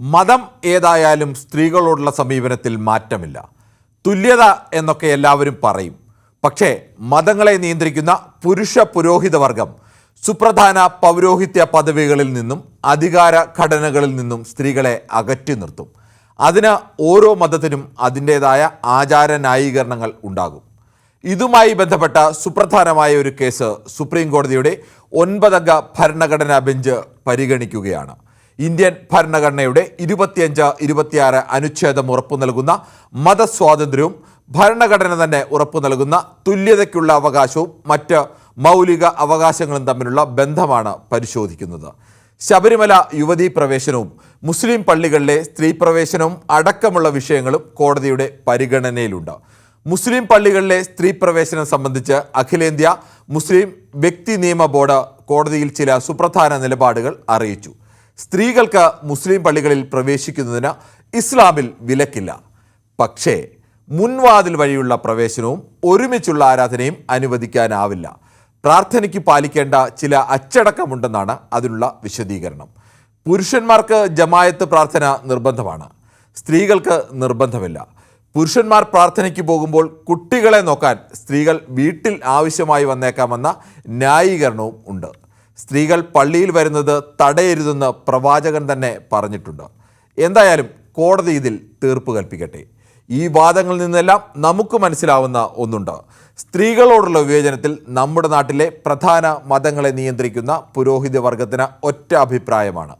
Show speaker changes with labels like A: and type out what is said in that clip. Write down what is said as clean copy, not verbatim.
A: മതം ഏതായാലും സ്ത്രീകളോടുള്ള സമീപനത്തിൽ മാറ്റമില്ല. തുല്യത എന്നൊക്കെ എല്ലാവരും പറയും. പക്ഷേ മതങ്ങളെ നിയന്ത്രിക്കുന്ന പുരുഷ പുരോഹിതവർഗം സുപ്രധാന പൗരോഹിത്യ പദവികളിൽ നിന്നും അധികാര ഘടനകളിൽ നിന്നും സ്ത്രീകളെ അകറ്റി നിർത്തും. അതിന് ഓരോ മതത്തിനും അതിൻ്റേതായ ആചാര ന്യായീകരണങ്ങൾ ഉണ്ടാകും. ഇതുമായി ബന്ധപ്പെട്ട സുപ്രധാനമായ ഒരു കേസ് സുപ്രീം കോടതിയുടെ 9 അംഗ ഭരണഘടനാ ബെഞ്ച് പരിഗണിക്കുകയാണ്. ഇന്ത്യൻ ഭരണഘടനയുടെ 25, 26 അനുച്ഛേദം ഉറപ്പു നൽകുന്ന മതസ്വാതന്ത്ര്യവും ഭരണഘടന തന്നെ ഉറപ്പു നൽകുന്ന തുല്യതയ്ക്കുള്ള അവകാശവും മറ്റ് മൗലിക അവകാശങ്ങളും തമ്മിലുള്ള ബന്ധമാണ് പരിശോധിക്കുന്നത്. ശബരിമല യുവതീ പ്രവേശനവും മുസ്ലിം പള്ളികളിലെ സ്ത്രീ പ്രവേശനവും അടക്കമുള്ള വിഷയങ്ങളും കോടതിയുടെ പരിഗണനയിലുണ്ട്. മുസ്ലിം പള്ളികളിലെ സ്ത്രീ പ്രവേശനം സംബന്ധിച്ച് അഖിലേന്ത്യാ മുസ്ലിം വ്യക്തി നിയമ ബോർഡ് കോടതിയിൽ ചില സുപ്രധാന നിലപാടുകൾ അറിയിച്ചു. സ്ത്രീകൾക്ക് മുസ്ലിം പള്ളികളിൽ പ്രവേശിക്കുന്നതിന് ഇസ്ലാമിൽ വിലക്കില്ല. പക്ഷേ മുൻവാതിൽ വഴിയുള്ള പ്രവേശനവും ഒരുമിച്ചുള്ള ആരാധനയും അനുവദിക്കാനാവില്ല. പ്രാർത്ഥനയ്ക്ക് പാലിക്കേണ്ട ചില അച്ചടക്കമുണ്ടെന്നാണ് അതിനുള്ള വിശദീകരണം. പുരുഷന്മാർക്ക് ജമായത്ത് പ്രാർത്ഥന നിർബന്ധമാണ്, സ്ത്രീകൾക്ക് നിർബന്ധമില്ല. പുരുഷന്മാർ പ്രാർത്ഥനയ്ക്ക് പോകുമ്പോൾ കുട്ടികളെ നോക്കാൻ സ്ത്രീകൾ വീട്ടിൽ ആവശ്യമായി വന്നേക്കാമെന്ന ന്യായീകരണവും ഉണ്ട്. സ്ത്രീകൾ പള്ളിയിൽ വരുന്നത് തടയരുതെന്ന് പ്രവാചകൻ തന്നെ പറഞ്ഞിട്ടുണ്ട്. എന്തായാലും കോടതി ഇതിൽ തീർപ്പ് കൽപ്പിക്കട്ടെ. ഈ വാദങ്ങളിൽ നിന്നെല്ലാം നമുക്ക് മനസ്സിലാവുന്ന ഒന്നുണ്ട്. സ്ത്രീകളോടുള്ള വിവേചനത്തിൽ നമ്മുടെ നാട്ടിലെ പ്രധാന മതങ്ങളെ നിയന്ത്രിക്കുന്ന പുരോഹിത വർഗത്തിന് ഒറ്റ അഭിപ്രായമാണ്: